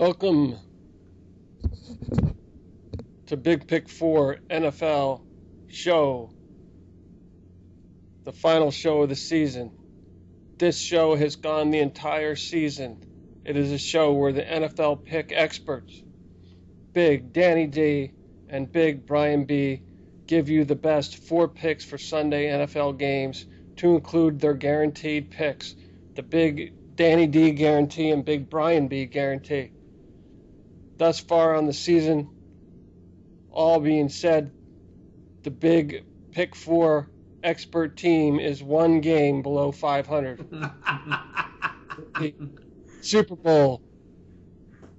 Welcome to Big Pick 4 NFL show, the final show of the season. This show has gone the entire season. It is a show where the NFL pick experts, Big Danny D and Big Brian B, give you the best 4 picks for Sunday NFL games to include their guaranteed picks, the Big Danny D guarantee and Big Brian B guarantee. Thus far on the season, all being said, the Big Pick 4 expert team is 1 game below 500. The Super Bowl,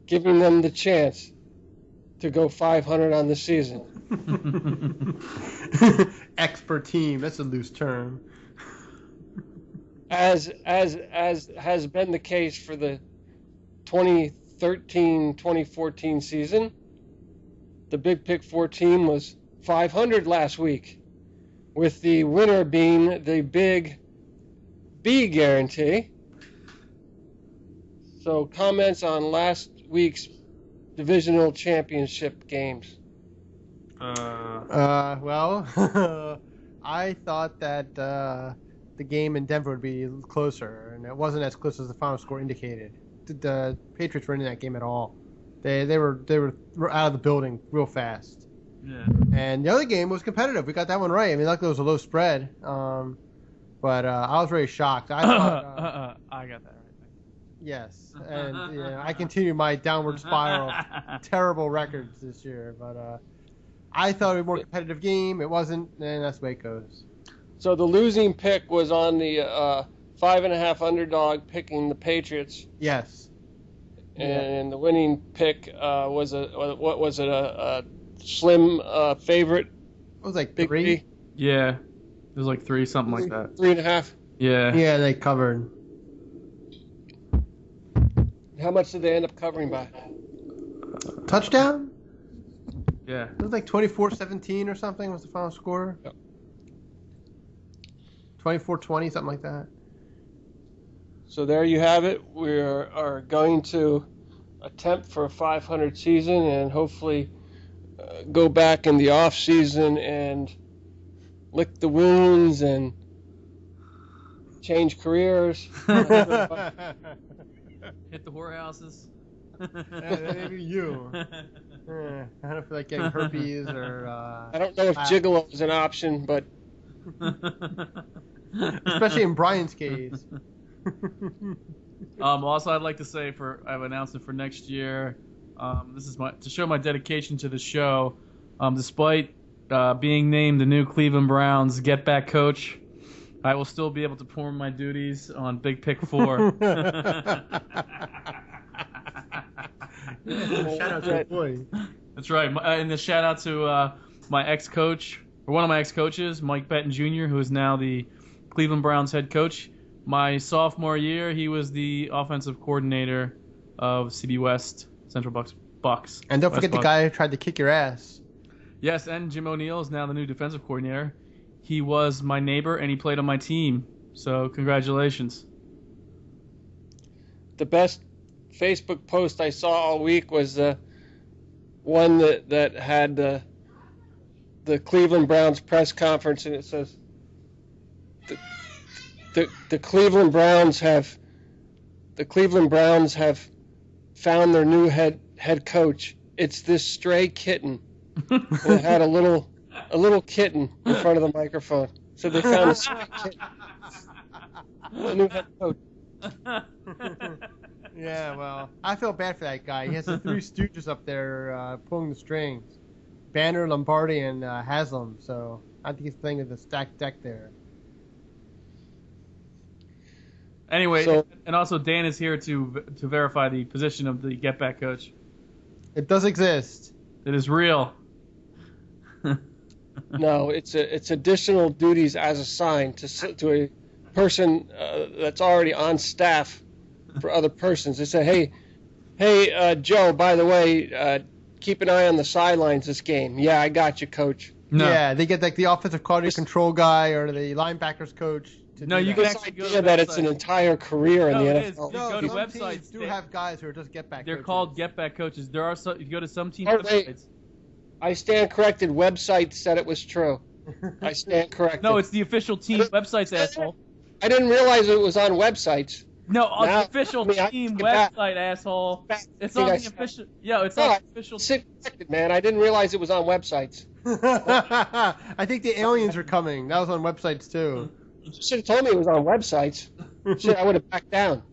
giving them the chance to go 500 on the season. Expert team, that's a loose term. As has been the case for the 2013-2014 season, the Big Pick 4 team was 500 last week, with the winner being the Big B guarantee. So comments on last week's divisional championship games. Well, I thought that the game in Denver would be closer, and it wasn't as close as the final score indicated. The Patriots weren't in that game at all. They were out of the building real fast. Yeah. And the other game was competitive. We got that one right. I mean, luckily it was a low spread. But I was very shocked. I thought, I got that right. Yes, and I continue my downward spiral of terrible records this year. But I thought it was a more competitive game. It wasn't, and that's the way it goes. So the losing pick was on the 5.5 underdog picking the Patriots. Yes. And the winning pick was a slim favorite? It was like Big 3. B? Yeah. It was like 3, something like that. 3.5. Yeah. Yeah, they covered. How much did they end up covering by? Touchdown? Yeah. It was like 24-17 or something was the final score. Yep. 24-20, something like that. So there you have it. We are going to attempt for a 500 season and hopefully go back in the off season and lick the wounds and change careers. Hit the whorehouses. Maybe you. I don't feel like getting herpes or... I don't know if gigolo is an option, but... Especially in Brian's case. Also, I'd like to say I have an announcement for next year. This is to show my dedication to the show. Despite being named the new Cleveland Browns Get Back coach, I will still be able to perform my duties on Big Pick 4. Shout out to your boy. That's right. And the shout out to my ex-coach, or one of my ex-coaches, Mike Betton Jr., who is now the Cleveland Browns head coach. My sophomore year, he was the offensive coordinator of CB West, Central Bucks. And don't forget the guy who tried to kick your ass. Yes, and Jim O'Neill is now the new defensive coordinator. He was my neighbor, and he played on my team. So congratulations. The best Facebook post I saw all week was the one that had the Cleveland Browns press conference, and it says, The Cleveland Browns have found their new head coach. It's this stray kitten. And it had a little kitten in front of the microphone. So they found a stray kitten. The new head coach. Yeah, well, I feel bad for that guy. He has the 3 Stooges up there pulling the strings. Banner, Lombardi, and Haslam. So I think he's playing with a stacked deck there. Anyway, and also Dan is here to verify the position of the Get Back coach. It does exist. It is real. No, it's additional duties as assigned to a person that's already on staff for other persons. They say, hey, Joe, by the way, keep an eye on the sidelines this game. Yeah, I got you, coach. No. Yeah, they get like the offensive quality control guy or the linebackers coach to No, do you that. can This actually go to idea the that it's an website. entire career in No, the it NFL. is. You No, go to some websites. teams do have guys who are just get back. They're coaches. called get back coaches. There are some. You go to some team Oh, wait. websites. I stand corrected. Website said it was true. I stand corrected. No, it's the official team websites, asshole. I didn't realize it was on websites. No, on Now, the official I mean, I team take it back. website, asshole. Back. It's I think on I the said- official. Yeah, it's No, on I the official. sit corrected, man. I didn't realize it was on websites. I think the aliens are coming. That was on websites too. You should have told me it was on websites. Shit, I would have backed down.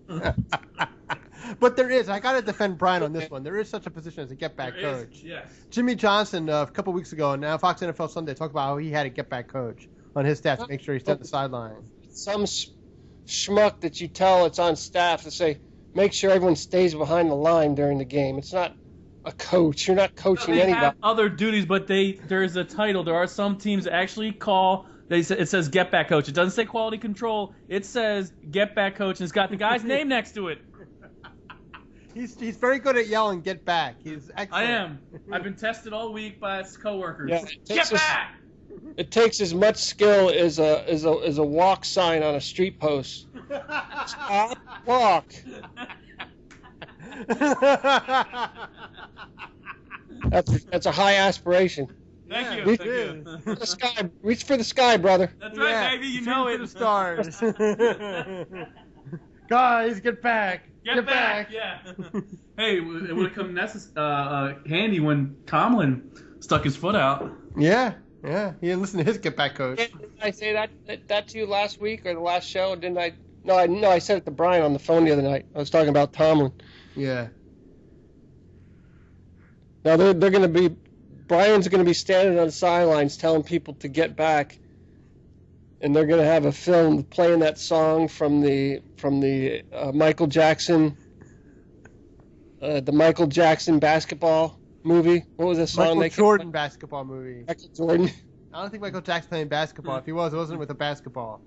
But there is. I got to defend Brian on this one. There is such a position as a get back There is, coach. yes. Jimmy Johnson, a couple weeks ago, now Fox NFL Sunday talked about how he had a get back coach on his staff to make sure he stayed on the sideline. Some schmuck that you tell it's on staff to say, make sure everyone stays behind the line during the game. It's not a coach. You're not coaching They anybody. have other duties, but there's a title. There are some teams that actually call. It says get back coach. It doesn't say quality control. It says get back coach, and it's got the guy's name next to it. He's very good at yelling "get back." He's excellent. I am. I've been tested all week by his coworkers. Yeah, it Get takes us- back! It takes as much skill as a walk sign on a street post. Stop, walk. That's a high aspiration. Thank you. Reach Thank you. for the sky. Reach for the sky, brother. That's right, baby. You know shoot it. for the stars. Guys, get back! Get back. Yeah. Hey, it would have come handy when Tomlin stuck his foot out. Yeah. He didn't listen to his get back coach. Didn't I say that to you last week or the last show? Didn't I? No, I said it to Brian on the phone the other night. I was talking about Tomlin. Yeah. Now they're going to be. Brian's going to be standing on the sidelines telling people to get back, and they're going to have a film playing that song from the Michael Jackson, the Michael Jackson basketball movie. What was that song? Michael Jordan basketball movie. Michael Jordan. I don't think Michael Jackson playing basketball. If he was, it wasn't with a basketball.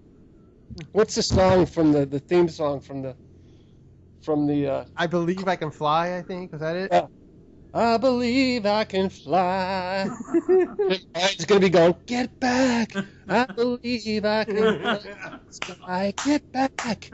What's the song from the theme song from the I Believe I Can Fly, I think. Was that it? Yeah. I believe I can fly. It's going to be going, get back. I believe I can fly. Get back.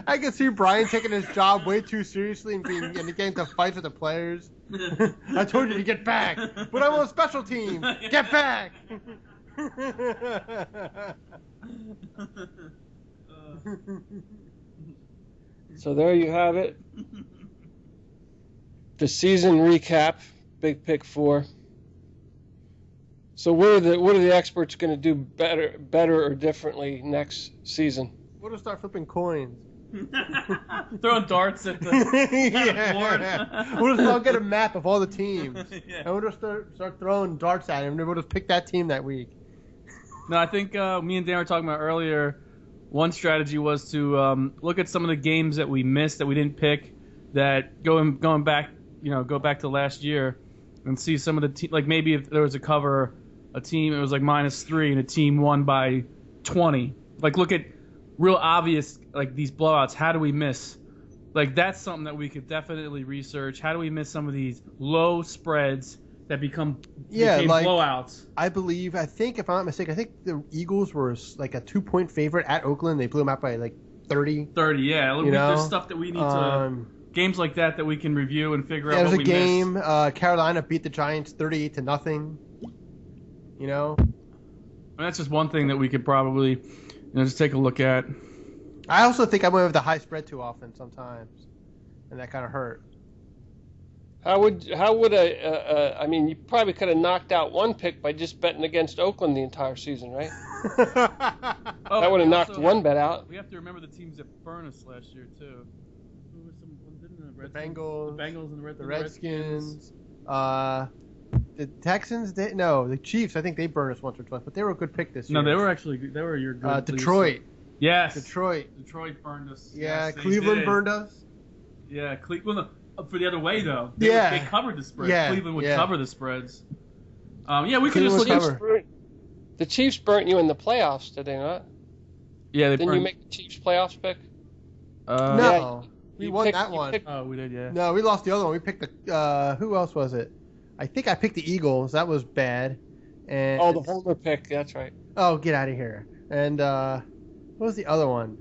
I can see Brian taking his job way too seriously and getting into fights with the players. I told you to get back, but I'm on special team. Get back. So there you have it. The season recap, Big Pick 4. So what are the experts going to do better or differently next season? We'll just start flipping coins. Throwing darts at the board. We'll just all get a map of all the teams, Yeah. and we'll just start throwing darts at him, and we'll just pick that team that week. No, I think me and Dan were talking about earlier. One strategy was to look at some of the games that we missed that we didn't pick. That going back, go back to last year, and see some of the like maybe if there was a team it was like -3 and a team won by 20. Like look at real obvious like these blowouts. How do we miss? Like that's something that we could definitely research. How do we miss some of these low spreads that became blowouts? I think if I'm not mistaken, I think the Eagles were like a 2-point favorite at Oakland. They blew them out by like 30. 30, yeah. Look, there's stuff that we need to games like that we can review and figure out what we missed. There was a game. Carolina beat the Giants 38-0. I mean, that's just one thing that we could probably just take a look at. I also think I went with the high spread too often sometimes, and that kind of hurt. How would I mean, you probably could have knocked out one pick by just betting against Oakland the entire season, right? That would have knocked one bet out. We have to remember the teams that burned us last year too. Who were The Bengals, the Bengals and the Redskins, the Texans. The Chiefs. I think they burned us once or twice, but they were a good pick this year. No, they were your good. Detroit. Yes. Detroit burned us. Yeah, Yes, they Cleveland did. burned us. Yeah, Cleveland. For the other way though. They covered the spreads. Yeah, Cleveland would yeah. cover the spreads. We could just Cleveland look would at. cover. The Chiefs burnt you in the playoffs, did they not? Yeah, they Didn't burned. you make the Chiefs playoffs pick? No. We won that one. Oh, we did, yeah. No, we lost the other one. We picked the who else was it? I think I picked the Eagles. That was bad. And Oh, the Homer pick. That's right. oh, get out of here. And what was the other one?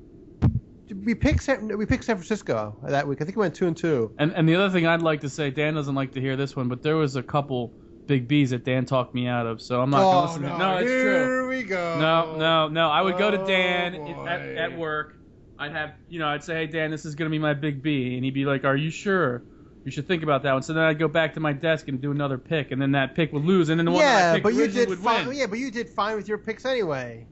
We picked San Francisco that week. I think we went 2-2. And the other thing I'd like to say, Dan doesn't like to hear this one, but there was a couple Big B's that Dan talked me out of, so I'm not going to listen to it. No, it's true. Here we go. No. I would go to Dan boy. at work. I'd say, hey, Dan, this is going to be my Big B. And he'd be like, are you sure? You should think about that one. So then I'd go back to my desk and do another pick, and then that pick would lose, and then the one that I picked originally would win. Yeah, but you did fine with your picks anyway.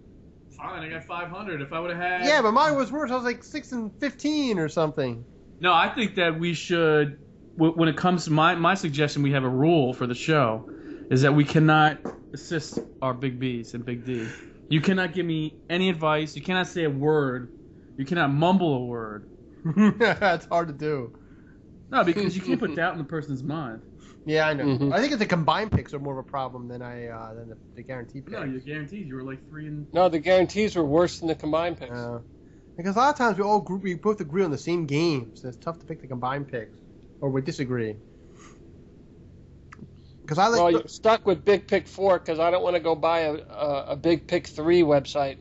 Fine, I got 500. If I would have had... Yeah, but mine was worse. I was like 6-15 or something. No, I think that we should, when it comes to my suggestion, we have a rule for the show, is that we cannot assist our Big B's and Big D. You cannot give me any advice. You cannot say a word. You cannot mumble a word. That's hard to do. No, because you can't put doubt in the person's mind. Yeah, I know. Mm-hmm. I think it's the combined picks are more of a problem than the guaranteed picks. No, your guarantees. You were like 3 No, the guarantees were worse than the combined picks. Because a lot of times we both agree on the same games. So it's tough to pick the combined picks, or we disagree. Because Well, you're stuck with Big Pick 4 because I don't want to go buy a Big Pick 3 website.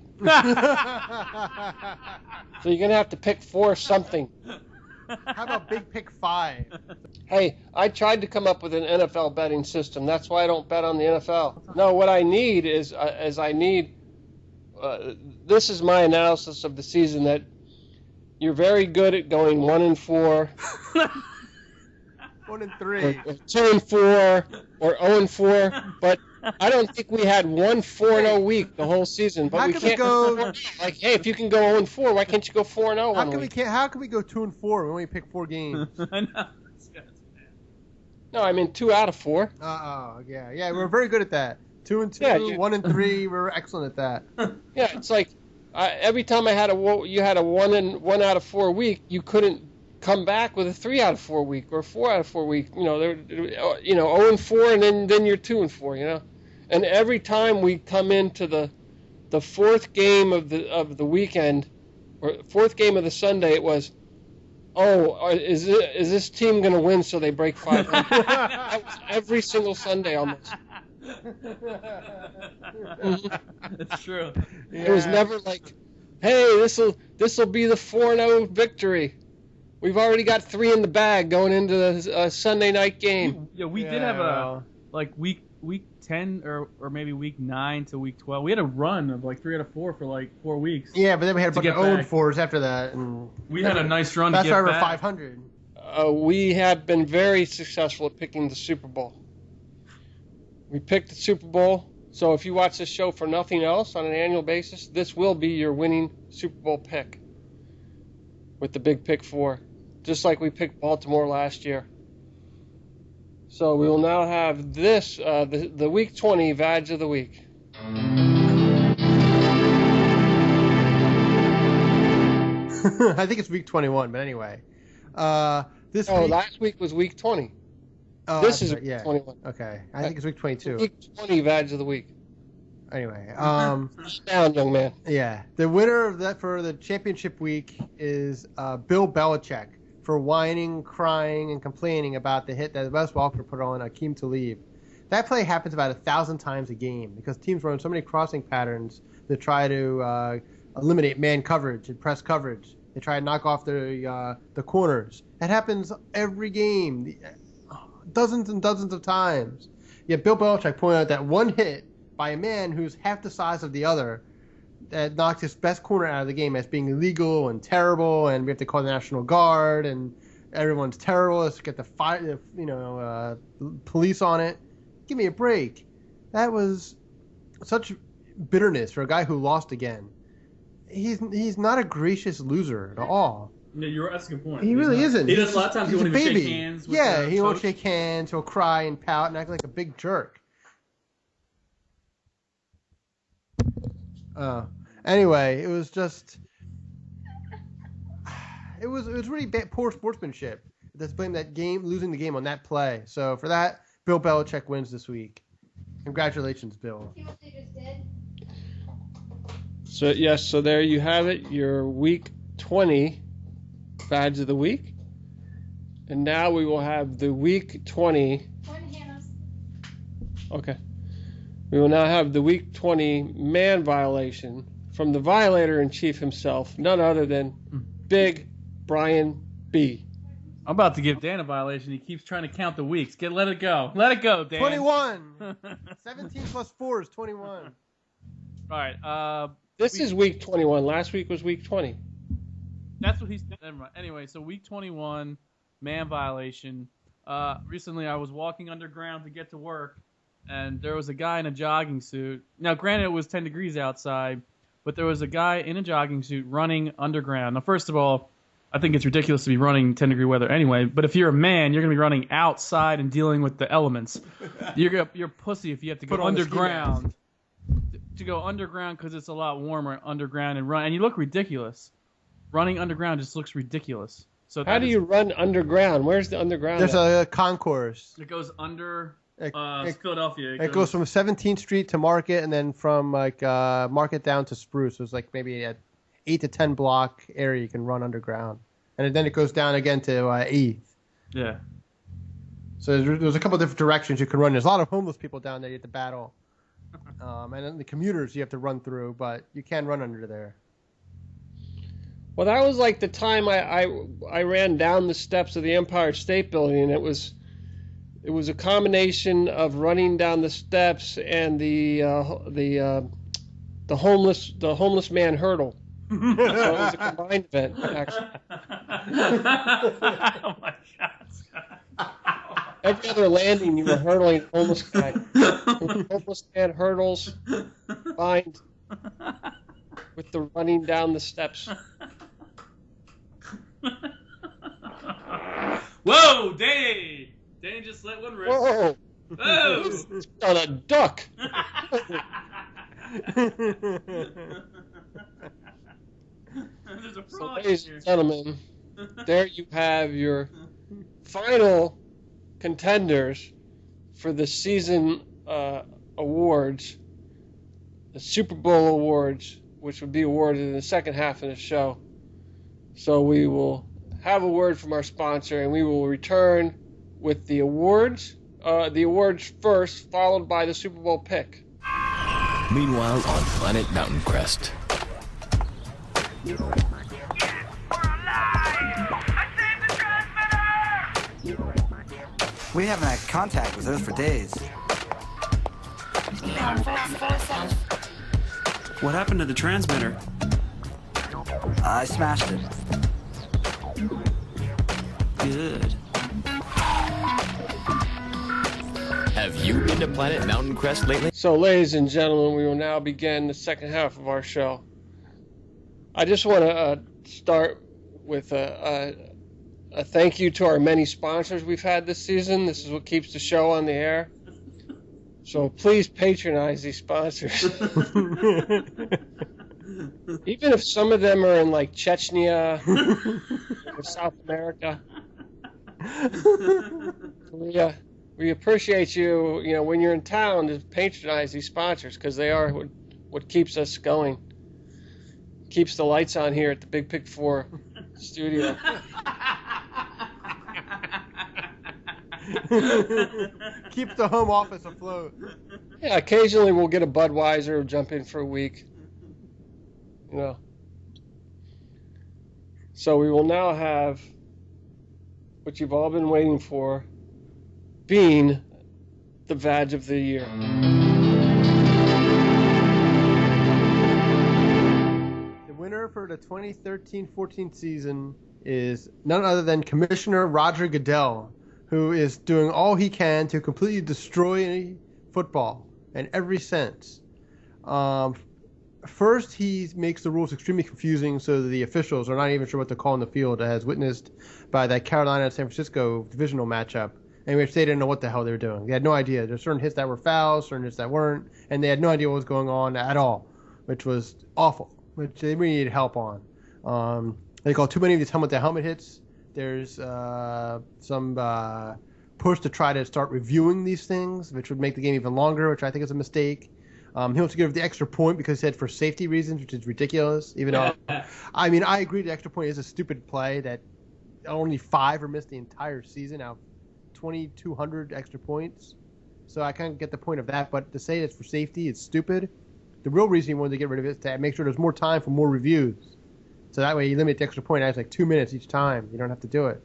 So you're gonna have to pick 4 something. How about Big Pick 5? Hey, I tried to come up with an NFL betting system. That's why I don't bet on the NFL. No, what I need is this is my analysis of the season, that you're very good at going 1-4, 1-3, or 2-4, or 0-4, but I don't think we had one 4-0 week the whole season. But How we can we can't go- like, hey, if you can go 0-4, why can't you go 4-0 one week? How can we go 2-4 when we only pick 4 games? I know. No, I mean 2 out of 4. Yeah, we're very good at that. 2-2, Yeah, 1-3, we're excellent at that. Yeah, it's like every time you had a 1 out of 4 week, you couldn't come back with a 3 out of 4 week or 4 out of 4 week. 0-4, and then you're 2-4. And every time we come into the fourth game of the weekend, or fourth game of the Sunday, it was, is this team going to win so they break 500? That was every single Sunday almost. It's true. It was never like, hey, this'll be the 4-0 victory. We've already got 3 in the bag going into the Sunday night game. We did have a week 10 or maybe week 9 to week 12. We had a run of like 3 out of 4 for like 4 weeks. Yeah, but then we had a bunch of get back. 0-4s after that. And We had a nice run to that's get why we're back. 500. We have been very successful at picking the Super Bowl. We picked the Super Bowl, so if you watch this show for nothing else on an annual basis, this will be your winning Super Bowl pick with the Big Pick 4, just like we picked Baltimore last year. So we will now have this, the Week 20 Vag of the Week. I think it's week 21, but anyway. This week, last week was Week 20. this This is right, yeah. 21. Okay, I think it's week 22. Week 20 Vag of the Week. Anyway, Down, young man. yeah, the winner of that for the championship week is Bill Belichick for whining, crying, and complaining about the hit that Wes Welker put on Akeem Talib. That play happens about 1,000 times a game because teams run so many crossing patterns to try to eliminate man coverage and press coverage. They try to knock off the corners. That happens every game, dozens and dozens of times. Yet Bill Belichick pointed out that one hit by a man who's half the size of the other that knocked his best corner out of the game as being illegal and terrible, and we have to call the National Guard, and everyone's terrible. Let's get the police on it. Give me a break. That was such bitterness for a guy who lost again. He's not a gracious loser at all. Yeah, that's a good point. He really isn't. He does a lot of times. He He's won't a even baby. shake hands. With Yeah, the he won't coach. shake hands. He'll cry and pout and act like a big jerk. Anyway, it was just, it was really poor sportsmanship. Let's blame that game, losing the game on that play. So for that, Bill Belichick wins this week. Congratulations, Bill. See what they just did? So yes, so there you have it, your Week 20 Vag of the Week. And now we will have the Week 20. Okay. We will now have the Week 20 man violation from the violator-in-chief himself, none other than Big Brian B. I'm about to give Dan a violation. He keeps trying to count the weeks. Let it go. Let it go, Dan. 21. 17 plus 4 is 21. All right. This is Week 21. Last week was Week 20. That's what he's. Never mind. Anyway, so Week 21, man violation. Recently, I was walking underground to get to work, and there was a guy in a jogging suit. Now, granted, it was 10 degrees outside, but there was a guy in a jogging suit running underground. Now, first of all, I think it's ridiculous to be running 10-degree weather anyway, but if you're a man, you're going to be running outside and dealing with the elements. You're pussy if you have to go underground. To go underground because it's a lot warmer underground and run. And you look ridiculous. Running underground just looks ridiculous. So how do you run underground? Where's the underground? There's a concourse. It goes under Philadelphia. It goes from 17th Street to Market, and then from Market down to Spruce. So it's like maybe a 8 to 10 block area you can run underground, and then it goes down again to 8th. Yeah. So there's a couple different directions you can run. There's a lot of homeless people down there you have to battle, and then the commuters you have to run through, but you can run under there. Well, that was like the time I ran down the steps of the Empire State Building. It was a combination of running down the steps and the homeless man hurdle. So it was a combined event, actually. Oh my God! Every other landing, you were hurdling homeless guy. Homeless man hurdles combined with the running down the steps. Whoa, Danny! Danny just let one rip. Whoa! Whoa! It's on a duck. There's a So, frog ladies in and here. gentlemen, there you have your final contenders for the season awards, the Super Bowl awards, which would be awarded in the second half of the show. So we will have a word from our sponsor, and we will return with the awards. The awards first, followed by the Super Bowl pick. Meanwhile, on Planet Mountain Crest. We haven't had contact with Earth for days. What happened to the transmitter? I smashed it. Good. Have you been to Planet Mountain Crest lately? So, ladies and gentlemen, we will now begin the second half of our show. I just want to start with a thank you to our many sponsors we've had this season. This is what keeps the show on the air. So please patronize these sponsors. Even if some of them are in like Chechnya or South America, Korea, we appreciate you. You know, when you're in town, to patronize these sponsors because they are what keeps us going, keeps the lights on here at the Big Pick 4 studio. Keep the home office afloat. Yeah, occasionally we'll get a Budweiser, jump in for a week. You know. So we will now have what you've all been waiting for, being the Vag of the Year. The winner for the 2013-14 season is none other than Commissioner Roger Goodell, who is doing all he can to completely destroy football in every sense. First, he makes the rules extremely confusing so that the officials are not even sure what to call in the field, as witnessed by that Carolina-San Francisco divisional matchup, in which they didn't know what the hell they were doing. They had no idea. There's certain hits that were fouls, certain hits that weren't, and they had no idea what was going on at all, which was awful, which they really needed help on. They call too many of these helmet-to-helmet hits. There's some push to try to start reviewing these things, which would make the game even longer, which I think is a mistake. He wants to give the extra point because he said for safety reasons, which is ridiculous. Even though, I mean, I agree the extra point is a stupid play that only 5 are missed the entire season out of 2,200 extra points. So I kind of get the point of that, but to say it's for safety, it's stupid. The real reason he wanted to get rid of it is to make sure there's more time for more reviews. So that way you limit the extra point. It's like 2 minutes each time. You don't have to do it.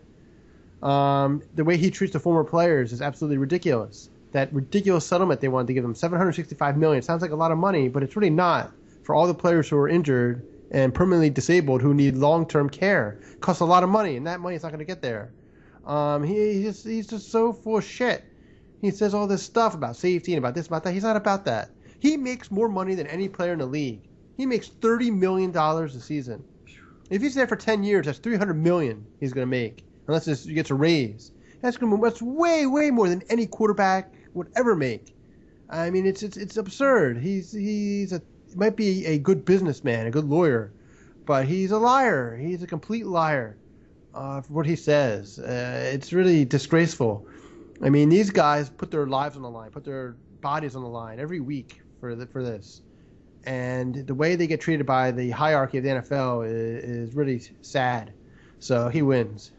The way he treats the former players is absolutely ridiculous. That ridiculous settlement they wanted to give them, $765 million. It sounds like a lot of money, but it's really not. For all the players who are injured and permanently disabled who need long-term care, it costs a lot of money, and that money is not going to get there. He's just so full of shit. He says all this stuff about safety and about this, about that. He's not about that. He makes more money than any player in the league. He makes $30 million a season. If he's there for 10 years, that's $300 million he's going to make, unless he gets a raise. That's way, way more than any quarterback would ever make. I mean, it's absurd. He might be a good businessman, a good lawyer, but he's a liar. He's a complete liar for what he says. It's really disgraceful. I mean, these guys put their lives on the line, put their bodies on the line every week for this. And the way they get treated by the hierarchy of the NFL is really sad. So he wins.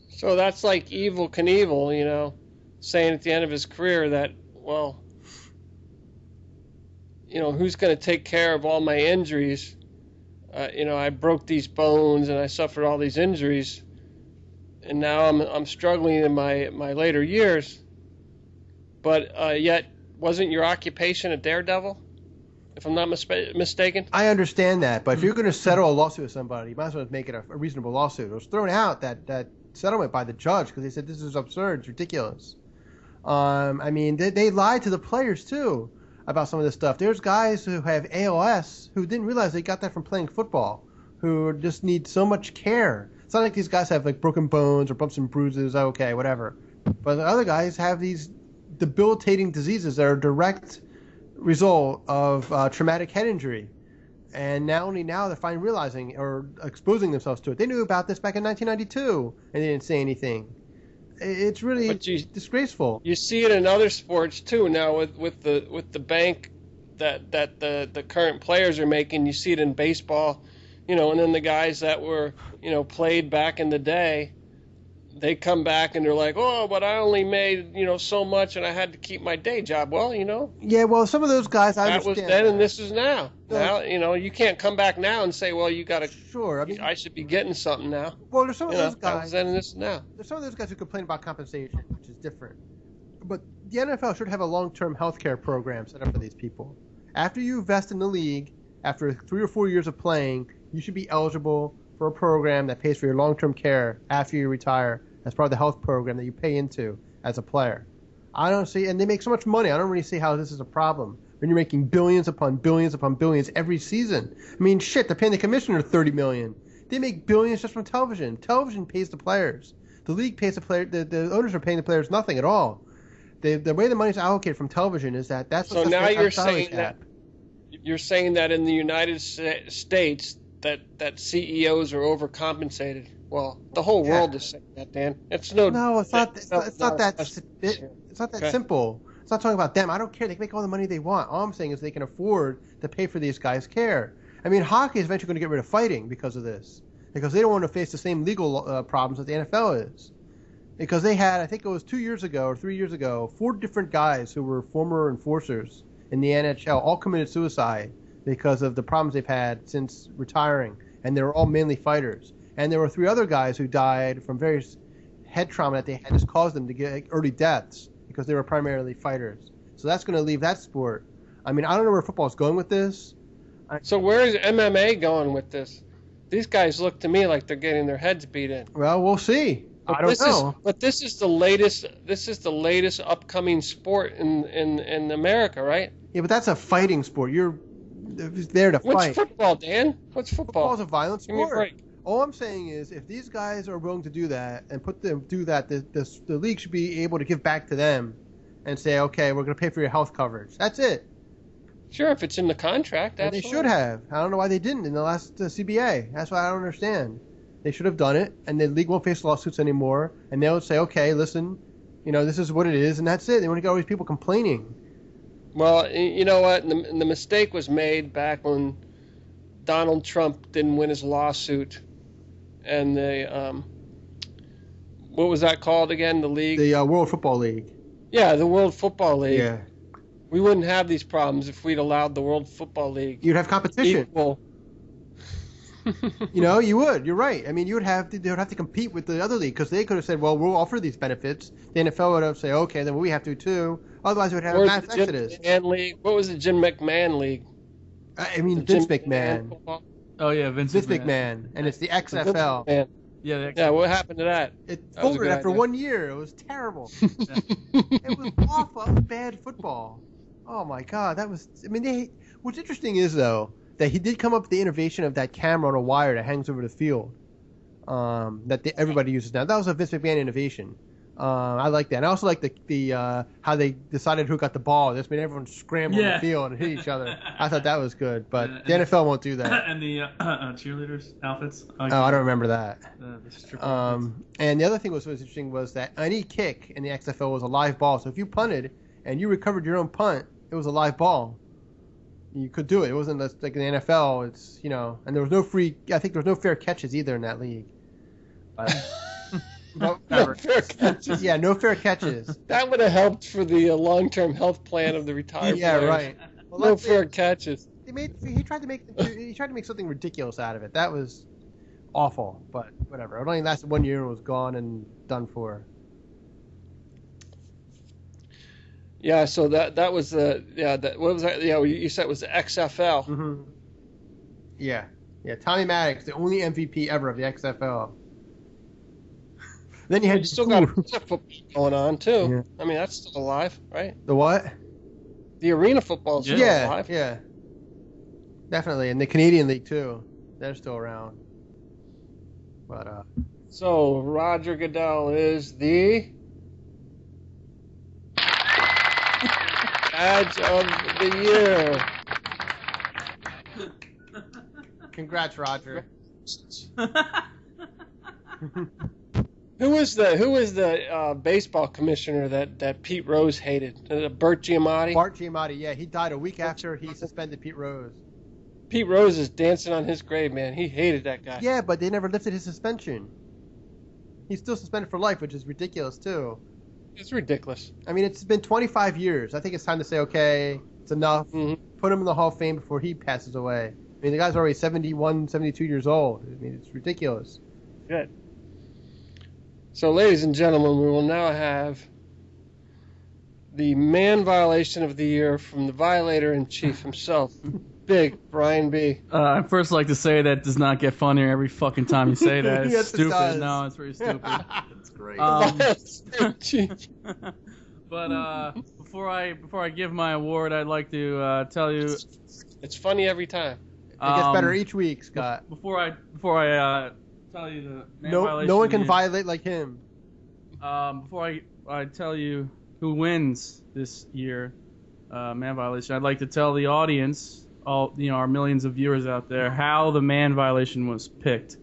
So that's like Evel Knievel, saying at the end of his career that, well, who's going to take care of all my injuries? I broke these bones and I suffered all these injuries, and now I'm struggling in my later years. But yet, wasn't your occupation a daredevil, if I'm not mistaken? I understand that, but if you're going to settle a lawsuit with somebody, you might as well make it a reasonable lawsuit. It was thrown out, that settlement, by the judge, because they said this is absurd, it's ridiculous. I mean, they lied to the players too about some of this stuff. There's guys who have ALS who didn't realize they got that from playing football, who just need so much care. It's not like these guys have like broken bones or bumps and bruises, okay, whatever. But the other guys have these debilitating diseases that are a direct result of traumatic head injury. And now they're finally realizing or exposing themselves to it. They knew about this back in 1992 and they didn't say anything. It's really disgraceful. You see it in other sports too now with the bank that the current players are making. You see it in baseball, and then the guys that were played back in the day, they come back and they're like, oh, but I only made so much and I had to keep my day job. Well, Yeah, well, some of those guys I understand. That was then and this is now. Now, you can't come back now and say, well, you got to. Sure, I should be getting something now. Well, there's some of those guys. That was then and this is now. There's some of those guys who complain about compensation, which is different. But the NFL should have a long-term health care program set up for these people. After you vest in the league, after 3 or 4 years of playing, you should be eligible for a program that pays for your long-term care after you retire as part of the health program that you pay into as a player. I don't see, and they make so much money, I don't really see how this is a problem when you're making billions upon billions upon billions every season. I mean, shit, they're paying the commissioner $30 million. They make billions just from television. Television pays the players. The league pays the player. The owners are paying the players nothing at all. The way the money's allocated from television is that's so now you're saying that in the United States that CEOs are overcompensated. Well, the whole world is saying that, Dan. It's not that simple. It's not talking about them. I don't care. They can make all the money they want. All I'm saying is they can afford to pay for these guys' care. I mean, hockey is eventually going to get rid of fighting because of this, because they don't want to face the same legal problems that the NFL is. Because they had, I think it was 2 years ago or 3 years ago, 4 different guys who were former enforcers in the NHL all committed suicide because of the problems they've had since retiring, and they were all mainly fighters. And there were 3 other guys who died from various head trauma that they had just caused them to get early deaths because they were primarily fighters. So that's going to leave that sport. I mean, I don't know where football's going with this. So where is MMA going with this? These guys look to me like they're getting their heads beat in. Well, we'll see. I don't know. But this is the latest. This is the latest upcoming sport in America, right? Yeah, but that's a fighting sport. You're there to fight. What's football, Dan? What's football? Football's a violent sport. Give me a break. All I'm saying is, if these guys are willing to do that and the league should be able to give back to them and say, okay, we're going to pay for your health coverage. That's it. Sure, if it's in the contract, that's they should have. I don't know why they didn't in the last CBA. That's why I don't understand. They should have done it, and the league won't face lawsuits anymore, and they'll say, okay, listen, this is what it is, and that's it. They want to get all these people complaining. Well, you know what? The mistake was made back when Donald Trump didn't win his lawsuit and the what was that called again? The league? The World Football League. Yeah, the World Football League. Yeah. We wouldn't have these problems if we'd allowed the World Football League You'd have competition. equal. You know, you would. You're right. I mean, they would have to compete with the other league because they could have said, well, we'll offer these benefits. The NFL would have said, okay, then we have to too. Otherwise, we'd have a mass exodus. What was the Jim McMahon League? I mean, Vince McMahon. football? Oh yeah, Vince McMahon. And it's the XFL. Vince McMahon. Yeah, What happened to that? It That was a folded good after idea. 1 year. It was terrible. It was awful. It was bad football. Oh my God, that was. I mean, what's interesting is though that he did come up with the innovation of that camera on a wire that hangs over the field. Everybody uses now. That was a Vince McMahon innovation. I like that. And I also like the how they decided who got the ball. This made everyone scramble on the field and hit each other. I thought that was good, but the NFL won't do that. And the cheerleaders outfits. Oh, I don't remember that. The stripper outfits. And the other thing was interesting was that any kick in the XFL was a live ball. So if you punted and you recovered your own punt, it was a live ball. You could do it. It wasn't like in the NFL. It's and there was no free. I think there was no fair catches either in that league. But No fair catches. Yeah, no fair catches. That would have helped for the long-term health plan of the retired Yeah, players. right. Well, No let's say- fair catches. He tried to make something ridiculous out of it. That was awful, but whatever. It only lasted 1 year and was gone and done for. Yeah, so that was what was that? Yeah, you said it was the XFL. Mm-hmm. Yeah. Tommy Maddox, the only MVP ever of the XFL. Then you had You still got arena football going on too. Yeah. I mean, that's still alive, right? the what? The arena football's still alive. Yeah. Definitely, and the Canadian League too. They're still around. But So Roger Goodell is the Badge of the Year. congrats, Roger. Who was the baseball commissioner that Pete Rose hated? Bert Giamatti. Bart Giamatti, yeah, he died a week after he suspended Pete Rose. Pete Rose is dancing on his grave, man. He hated that guy. Yeah, but they never lifted his suspension. He's still suspended for life, which is ridiculous too. It's ridiculous. I mean, it's been 25 years. I think it's time to say, okay, it's enough. Mm-hmm. Put him in the Hall of Fame before he passes away. I mean, the guy's already 71, 72 years old. I mean, it's ridiculous. Good. So, ladies and gentlemen, we will now have the man violation of the year from the violator in chief himself, Big Brian B. I'd first like to say that does not get funnier every fucking time you say that. It's Yes, it stupid. does. No, it's pretty stupid. That's great. But before I give my award, I'd like to tell you. It's funny every time. It gets better each week, Scott. Before I tell you the man violation No one of the can year, violate like him. Before I tell you who wins this year, man violation, I'd like to tell the audience, our millions of viewers out there, how the man violation was picked.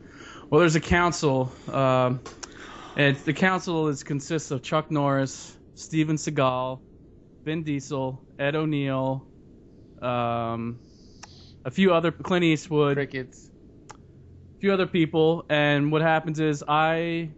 Well, there's a council. The council consists of Chuck Norris, Steven Seagal, Vin Diesel, Ed O'Neill, a few other, Clint Eastwood, Crickets. a few other people, and what happens is Wait,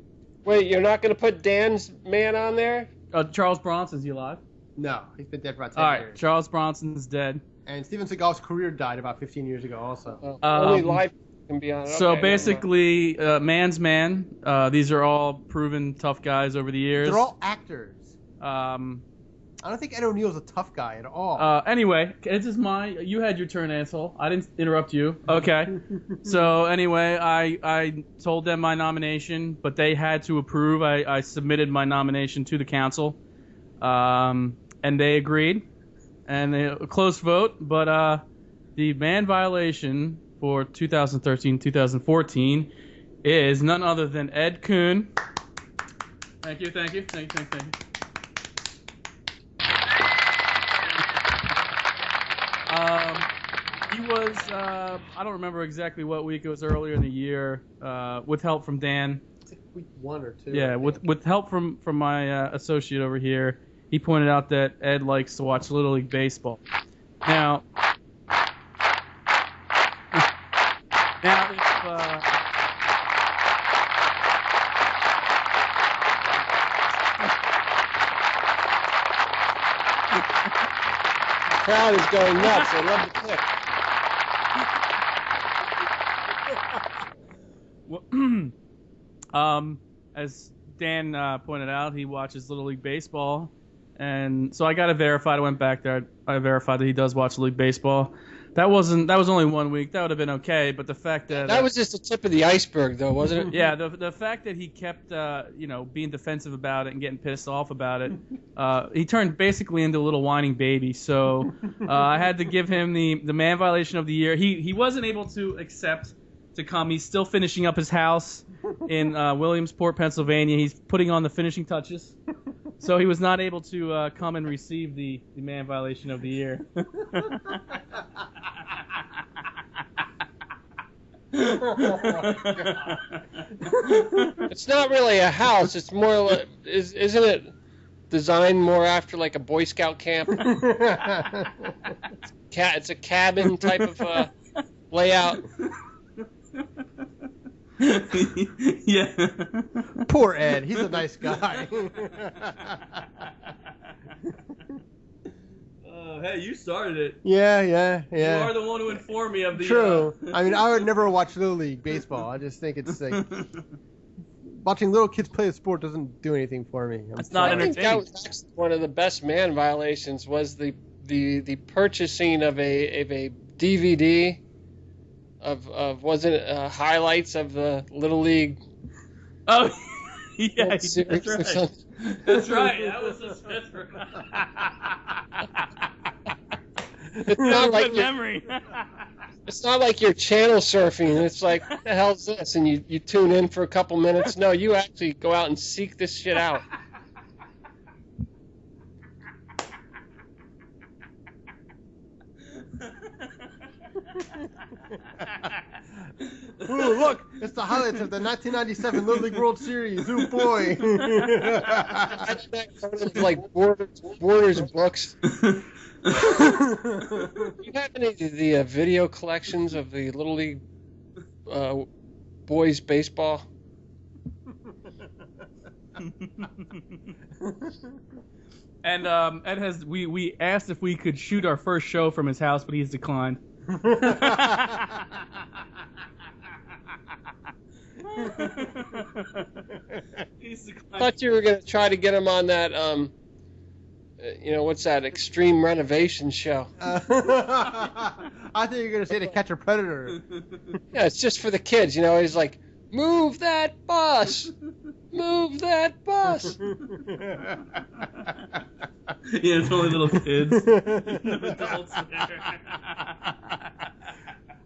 you're not going to put Dan's man on there? Charles Bronson's alive? No, he's been dead for about 10 All right, years. Charles Bronson's dead. And Steven Seagal's career died about 15 years ago also. Only live can be on it. So Okay, basically, man's man. These are all proven tough guys over the years. They're all actors. Um, I don't think Ed O'Neill's a tough guy at all. Anyway, this is you had your turn, asshole. I didn't interrupt you. Okay. So anyway, I told them my nomination, but they had to approve. I submitted my nomination to the council, and they agreed, and a close vote. But the man violation for 2013-2014 is none other than Ed Kuhn. Thank you. He was, I don't remember exactly what week, it was earlier in the year, with help from Dan. It's like week 1 or 2. Yeah, with help from my associate over here, he pointed out that Ed likes to watch Little League Baseball. Now crowd is going nuts. I love the clip. As Dan pointed out, he watches Little League Baseball, and so I got it verified. I went back there. I verified that he does watch Little League Baseball. That was only 1 week. That would have been okay, but the fact that was just the tip of the iceberg, though, wasn't it? Yeah, the fact that he kept being defensive about it and getting pissed off about it, he turned basically into a little whining baby. So I had to give him the man violation of the year. He wasn't able to accept to come. He's still finishing up his house in Williamsport, Pennsylvania. He's putting on the finishing touches. So he was not able to come and receive the man violation of the year. It's not really a house. It's more like, isn't it designed more after like a Boy Scout camp? It's a cabin type of layout. Yeah. Poor Ed. He's a nice guy. Hey, you started it. Yeah. You are the one who informed me of the... True. I mean, I would never watch Little League Baseball. I just think it's like... watching little kids play a sport doesn't do anything for me. It's not I think entertaining. that was actually one of the best man violations was the purchasing of a DVD of wasn't it highlights of the Little League. Oh, yeah, World Series or that's right. something. That's right. That was the Smith. It's not like Good you're, memory. it's not like you're channel surfing. It's like, what the hell's this? And you tune in for a couple minutes. No, you actually go out and seek this shit out. Ooh, look! It's the highlights of the 1997 Little League World Series. Ooh, boy! Like Borders books. Do you have any of the video collections of the Little League boys baseball? And Ed has we asked if we could shoot our first show from his house, but he's declined. I thought you were going to try to get him on that, what's that, Extreme Renovation show. I thought you were going to say to catch a predator. Yeah, it's just for the kids, He's like, move that bus! Move that bus! Yeah, it's only little kids. No adults there.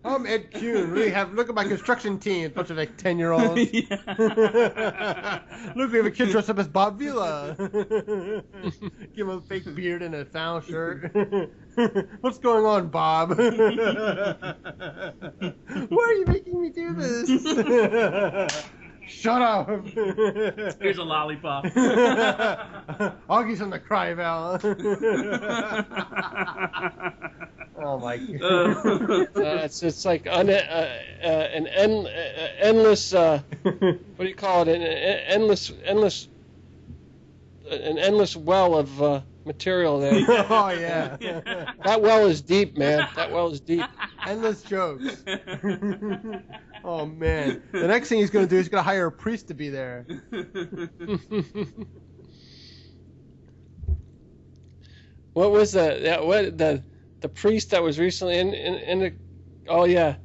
I'm Ed Kuhn. Look at my construction team. Bunch of like 10-year-olds. Yeah. Look, we have a kid dressed up as Bob Vila. Give him a fake beard and a flannel shirt. What's going on, Bob? Why are you making me do this? Shut up. Here's a lollipop. Augie's on the cry valve. Oh my god. It's like an endless what do you call it? An endless well of material there. Oh yeah. That well is deep, man. That well is deep. Endless jokes. Oh man. The next thing he's gonna do is gonna hire a priest to be there. What was the priest that was recently in the? Oh yeah,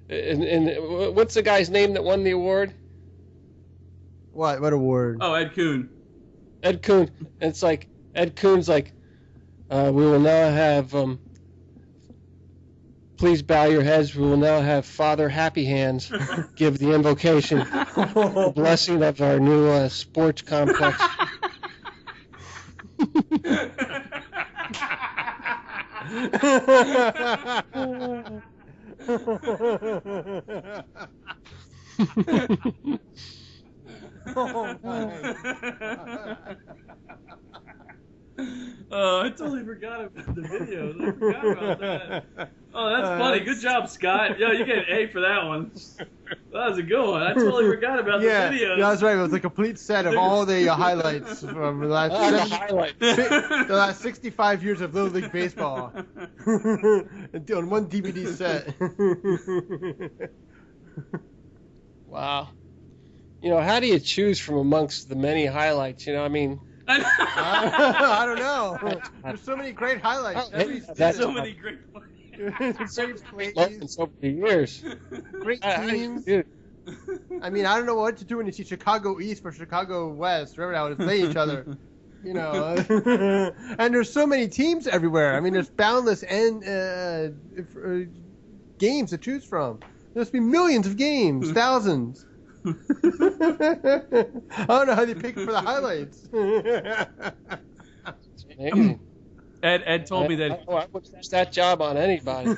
and what's the guy's name that won the award? What award? Oh, Ed Kuhn. Ed Kuhn. And it's like Ed Kuhn's like, we will now have please bow your heads. We will now have Father Happy Hands give the invocation, the blessing of our new sports complex. Oh, I totally forgot about the videos. I forgot about that. Oh, that's funny. Good job, Scott. Yo, you get an A for that one. That was a good one. I totally forgot about the video. Yeah, that's right. It was a complete set of all the highlights from the last, the last 65 years of Little League Baseball on one DVD set. Wow. How do you choose from amongst the many highlights? I mean, I don't know. There's so many great highlights. That's so many great plays. Moments over the years. Great teams. I mean, I don't know what to do when you see Chicago East for Chicago West. Remember how to play each other. And there's so many teams everywhere. I mean, there's boundless games to choose from. There must be millions of games, thousands. I don't know how they pick for the highlights. It's amazing. Ed told me that. I would push that job on anybody.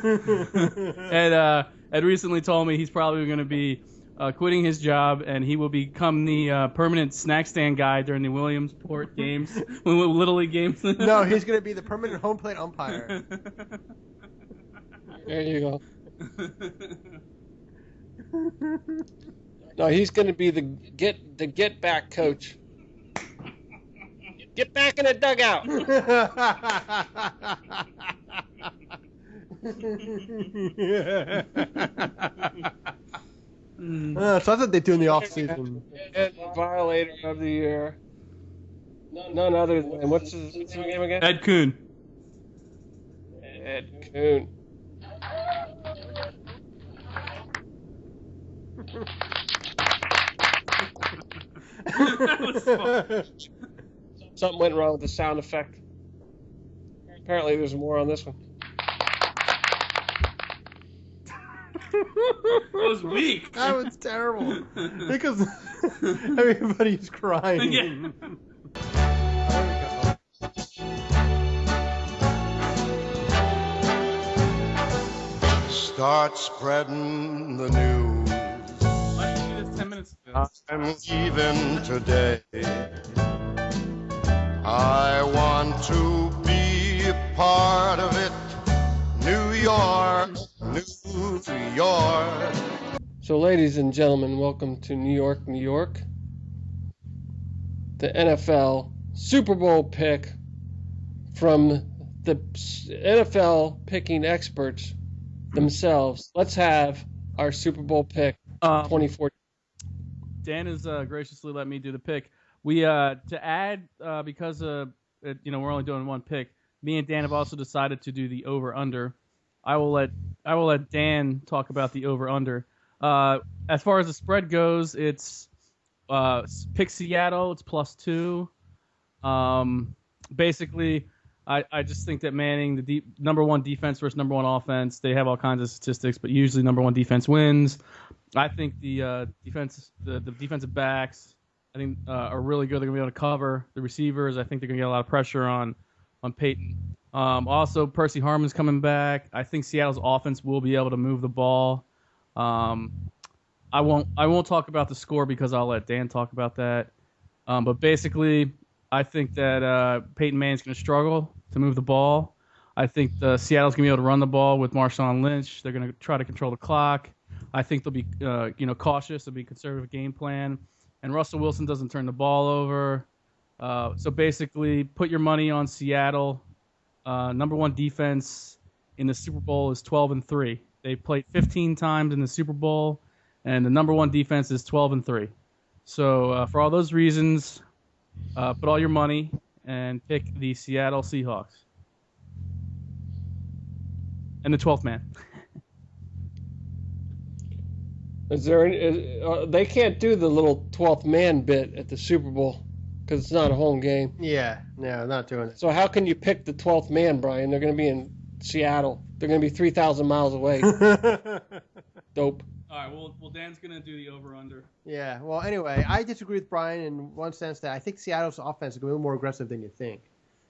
Ed recently told me he's probably going to be quitting his job, and he will become the permanent snack stand guy during the Williamsport games, Little League games. No, he's going to be the permanent home plate umpire. There you go. No, he's going to be the get back coach. Get back in the dugout. So that's what they do in the off season. Violator of the year. None other than what's his name again? Ed Kuhn. Ed Kuhn. That was fun. Something went wrong with the sound effect. Apparently, there's more on this one. That was weak. That was terrible. Because everybody's crying. Yeah. Start spreading the news. Why did you do this 10 minutes ago? I'm leaving today. I want to be a part of it. New York, New York. So, ladies and gentlemen, welcome to New York, New York. The NFL Super Bowl pick from the NFL picking experts themselves. Let's have our Super Bowl pick 2014. Dan has graciously let me do the pick. We to add because we're only doing one pick. Me and Dan have also decided to do the over under. I will let Dan talk about the over under. As far as the spread goes, it's pick Seattle. It's +2. Basically, I just think that Manning, the number one defense versus number one offense, they have all kinds of statistics, but usually number one defense wins. I think the defensive backs, I think are really good. They're gonna be able to cover the receivers. I think they're gonna get a lot of pressure on Peyton. Also, Percy Harmon's coming back. I think Seattle's offense will be able to move the ball. I won't talk about the score because I'll let Dan talk about that. But basically, I think that Peyton Manning's going to struggle to move the ball. I think Seattle's going to be able to run the ball with Marshawn Lynch. They're going to try to control the clock. I think they'll be cautious. There'll be a conservative game plan. And Russell Wilson doesn't turn the ball over. So basically, put your money on Seattle. Number one defense in the Super Bowl is 12-3. They played 15 times in the Super Bowl, and the number one defense is 12-3. So for all those reasons, put all your money and pick the Seattle Seahawks. And the 12th man. Is there any, they can't do the little 12th man bit at the Super Bowl because it's not a home game. Yeah, no, not doing it. So how can you pick the 12th man, Brian? They're going to be in Seattle. They're going to be 3,000 miles away. Dope. All right, well, Dan's going to do the over-under. Yeah, well, anyway, I disagree with Brian in one sense that I think Seattle's offense is going to be a little more aggressive than you think.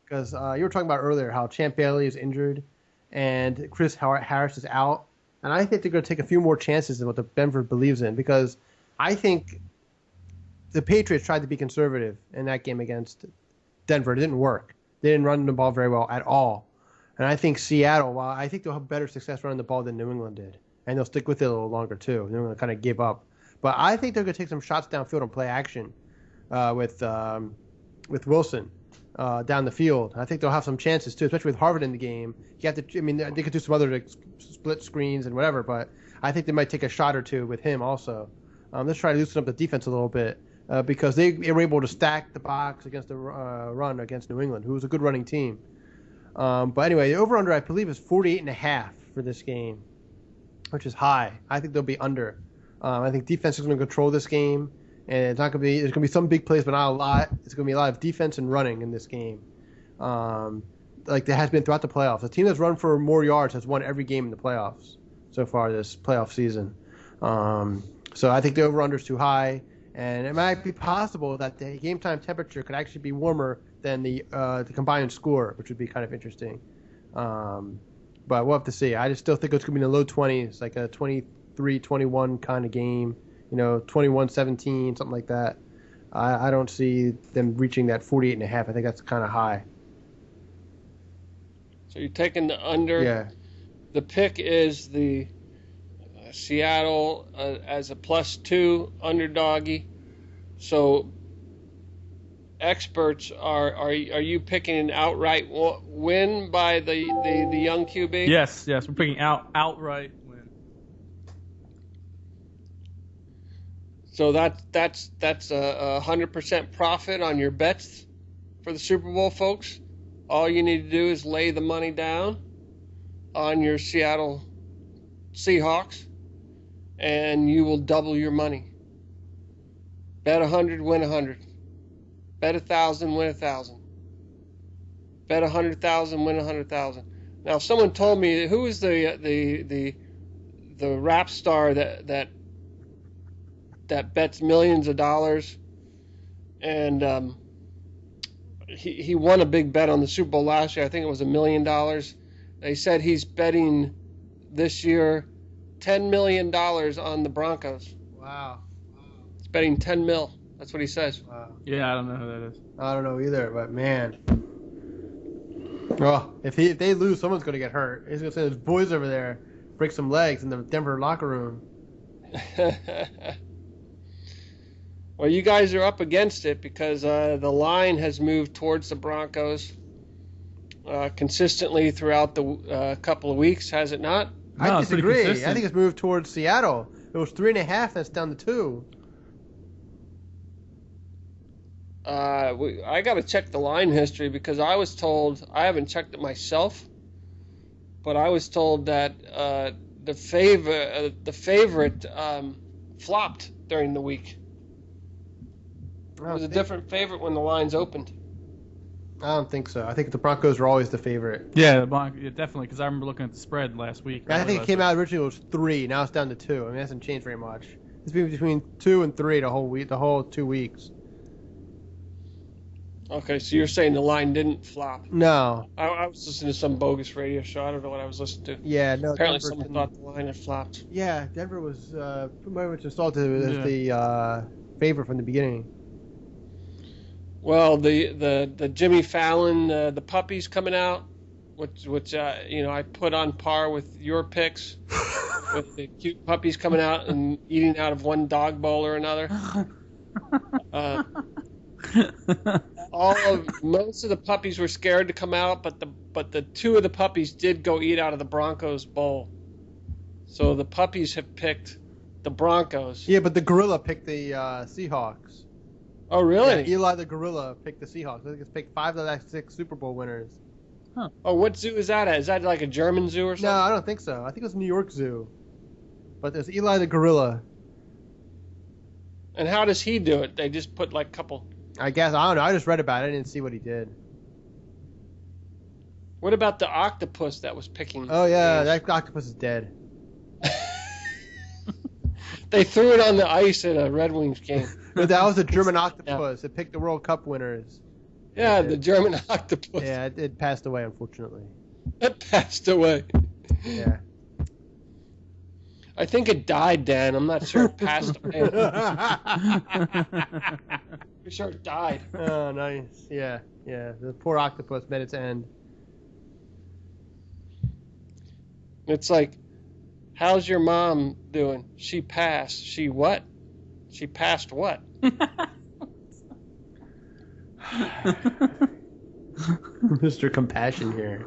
Because you were talking about earlier how Champ Bailey is injured and Chris Harris is out. And I think they're going to take a few more chances than what the Denver believes in, because I think the Patriots tried to be conservative in that game against Denver. It didn't work. They didn't run the ball very well at all. And I think Seattle, I think they'll have better success running the ball than New England did. And they'll stick with it a little longer, too. New England kind of gave up. But I think they're going to take some shots downfield and play action with Wilson down the field. I think they'll have some chances too, especially with Harvard in the game. You have to. I mean, they could do some other like, split screens and whatever, but I think they might take a shot or two with him also. Let's try to loosen up the defense a little bit because they were able to stack the box against the run against New England, who was a good running team. But anyway, the over/under I believe is 48.5 for this game, which is high. I think they'll be under. I think defense is going to control this game, and it's not going to be. There's going to be some big plays, but not a lot. It's going to be a lot of defense and running in this game, like there has been throughout the playoffs. The team that's run for more yards has won every game in the playoffs so far this playoff season. So I think the over/under is too high, and it might be possible that the game time temperature could actually be warmer than the combined score, which would be kind of interesting. But we'll have to see. I just still think it's going to be in the low 20s, like a 23-21 kind of game, 21-17, something like that. I don't see them reaching that 48.5. I think that's kind of high. So you're taking the under. Yeah. The pick is the Seattle as a +2 underdoggy. So experts are you picking an outright win by the young QB? Yes, we're picking outright win. So that's a 100% profit on your bets for the Super Bowl, folks. All you need to do is lay the money down on your Seattle Seahawks, and you will double your money. Bet 100, win 100. Bet 1,000, win 1,000. Bet 100,000, win 100,000. Now, if someone told me who is the rap star that bets millions of dollars, and he won a big bet on the Super Bowl last year. I think it was $1 million. They said he's betting this year $10 million on the Broncos. Wow. He's betting 10 mil. That's what he says. Wow. Yeah, I don't know who that is. I don't know either, but man. Well, if they lose, someone's going to get hurt. He's going to say those boys over there break some legs in the Denver locker room. Well, you guys are up against it because the line has moved towards the Broncos consistently throughout the couple of weeks, has it not? I it's pretty disagree. consistent. I think it's moved towards Seattle. It was 3.5. That's down to 2. I got to check the line history because I was told, I haven't checked it myself, but I was told that the favorite flopped during the week. It was a different favorite when the lines opened. I don't think so. I think the Broncos were always the favorite. Yeah, definitely, because I remember looking at the spread last week. I think it came out originally it was 3. Now it's down to 2. I mean, it hasn't changed very much. It's been between 2 and 3 the whole week, the whole 2 weeks. Okay, so you're saying the line didn't flop? No. I was listening to some bogus radio show. I don't know what I was listening to. Yeah, no. Apparently, Denver someone thought the line had flopped. Yeah, Denver was pretty much installed as the favorite from the beginning. Well, the Jimmy Fallon, the puppies coming out, which I put on par with your picks, with the cute puppies coming out and eating out of one dog bowl or another. Most of the puppies were scared to come out, but the 2 of the puppies did go eat out of the Broncos bowl. So the puppies have picked the Broncos. Yeah, but the gorilla picked the Seahawks. Oh, really? Yeah, Eli the gorilla picked the Seahawks. I think it's picked 5 of the last 6 Super Bowl winners. Huh. Oh, what zoo is that at? Is that like a German zoo or something? No, I don't think so. I think it was New York Zoo. But there's Eli the gorilla. And how does he do it? They just put like a couple... I guess. I don't know. I just read about it. I didn't see what he did. What about the octopus that was picking? Oh, yeah. That octopus is dead. They threw it on the ice at a Red Wings game. No, that was a German octopus. It picked the World Cup winners. Yeah, the German octopus. Yeah, it passed away, unfortunately. It passed away. Yeah. I think it died, Dan. I'm not sure it passed away. I'm sure it died. Oh, nice. Yeah, yeah. The poor octopus met its end. It's like, how's your mom doing? She passed. She what? She passed what? Mr. Compassion here.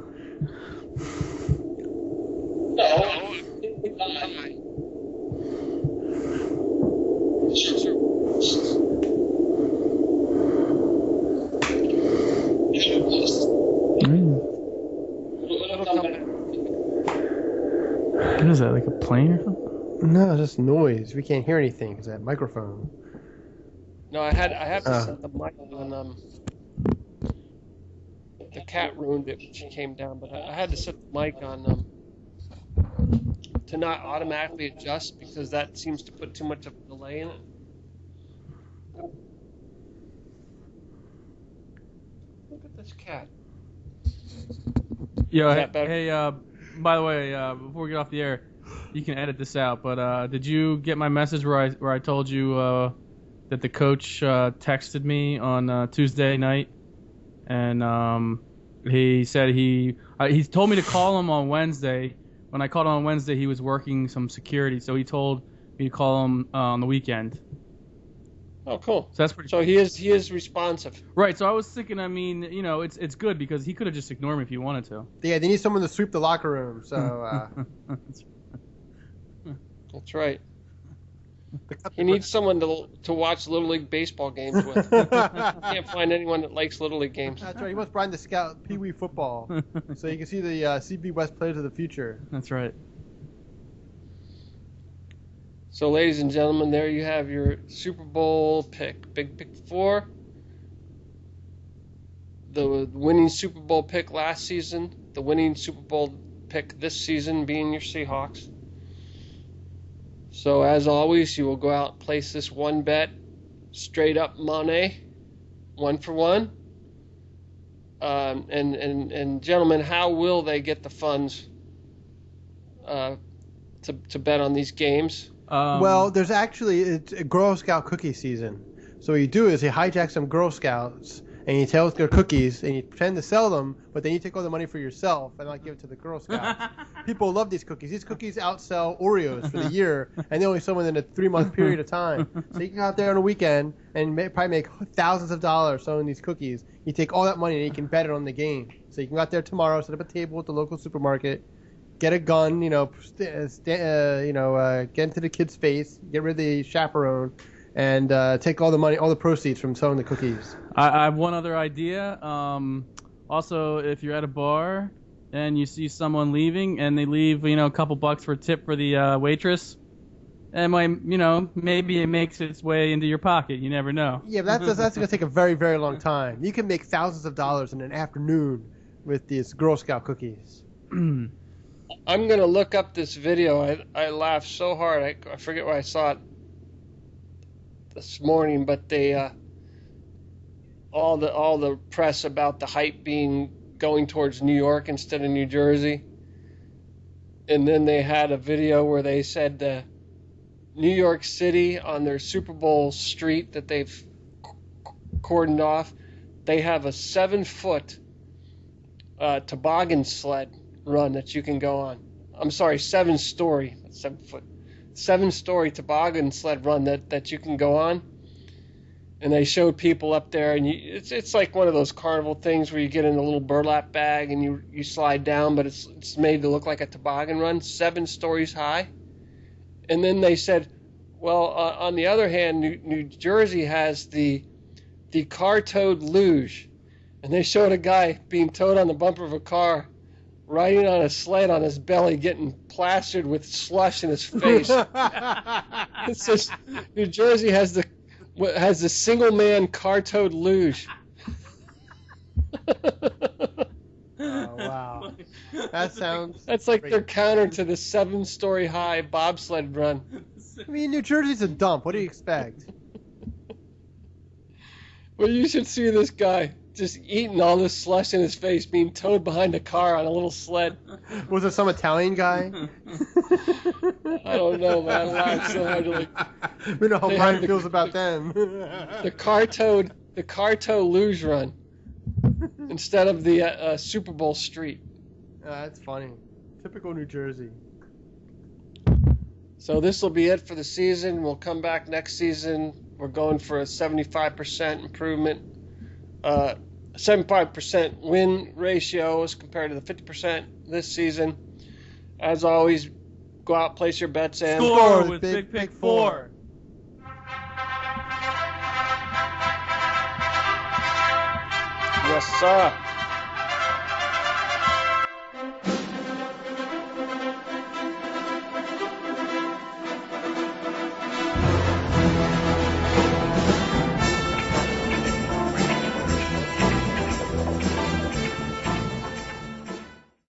What is that, like a plane or something? No, just noise. We can't hear anything because that microphone. No, I have to set the mic on. The cat ruined it when she came down, but I had to set the mic on to not automatically adjust because that seems to put too much of a delay in it. Look at this cat. Yo, Is that better? hey, by the way, before we get off the air, you can edit this out, but did you get my message where I told you that the coach texted me on Tuesday night, and he said he told me to call him on Wednesday. When I called him on Wednesday, he was working some security, so he told me to call him on the weekend. Oh, cool. So that's pretty. So he is responsive. Right. So I was thinking, I mean, you know, it's good because he could have just ignored me if he wanted to. Yeah, they need someone to sweep the locker room. So That's right. He needs someone to watch Little League baseball games with. Can't find anyone that likes Little League games. That's right. He wants Brian to scout Pee Wee football, so you can see the CB West players of the future. That's right. So, ladies and gentlemen, there you have your Super Bowl pick. Big pick 4. The winning Super Bowl pick last season. The winning Super Bowl pick this season being your Seahawks. So, as always, you will go out and place this one bet straight up money, 1 for 1. And gentlemen, how will they get the funds to bet on these games? Well, there's actually it's a Girl Scout cookie season. So what you do is you hijack some Girl Scouts and you tell their cookies and you pretend to sell them, but then you take all the money for yourself and not give it to the Girl Scouts. People love these cookies. These cookies outsell Oreos for the year, and they only sell them in a 3-month period of time. So you can go out there on a weekend and probably make thousands of dollars selling these cookies. You take all that money and you can bet it on the game. So you can go out there tomorrow, set up a table at the local supermarket, get a gun, get into the kid's face, get rid of the chaperone, and take all the money, all the proceeds from selling the cookies. I have one other idea. Also, if you're at a bar and you see someone leaving and they leave, a couple bucks for a tip for the waitress, and maybe it makes its way into your pocket. You never know. Yeah, but that's going to take a very, very long time. You can make thousands of dollars in an afternoon with these Girl Scout cookies. I'm going to look up this video. I laughed so hard. I forget where I saw it this morning, but they all the press about the hype being going towards New York instead of New Jersey. And then they had a video where they said New York City on their Super Bowl street that they've cordoned off, they have a 7-foot toboggan sled run that you can go on. I'm sorry, 7-story, 7-foot, 7-story toboggan sled run that you can go on. And they showed people up there, and it's like one of those carnival things where you get in a little burlap bag and you slide down, but it's made to look like a toboggan run, 7 stories high. And then they said, well, on the other hand, New Jersey has the car-towed luge, and they showed a guy being towed on the bumper of a car, riding on a sled on his belly, getting plastered with slush in his face. It's just New Jersey has the single-man car-towed luge. Oh, wow. That's like great. their counter to the 7-story high bobsled run. I mean, New Jersey's a dump. What do you expect? Well, you should see this guy just eating all this slush in his face, being towed behind a car on a little sled. Was it some Italian guy? I don't know, man. I laughed so hard. We know how They Brian have the- feels about them. The car-towed luge run instead of the Super Bowl street. That's funny. Typical New Jersey. So this will be it for the season. We'll come back next season. We're going for a 75% improvement, 75% win ratio as compared to the 50% this season. As always, go out, place your bets, and Score with Big Pick 4. Yes, sir.